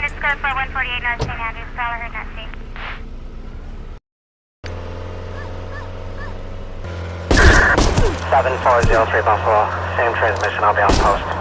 United Square 4148 North St. Andrews, Prowler heard not safe. 7403 Buffalo, same transmission, I'll be on post.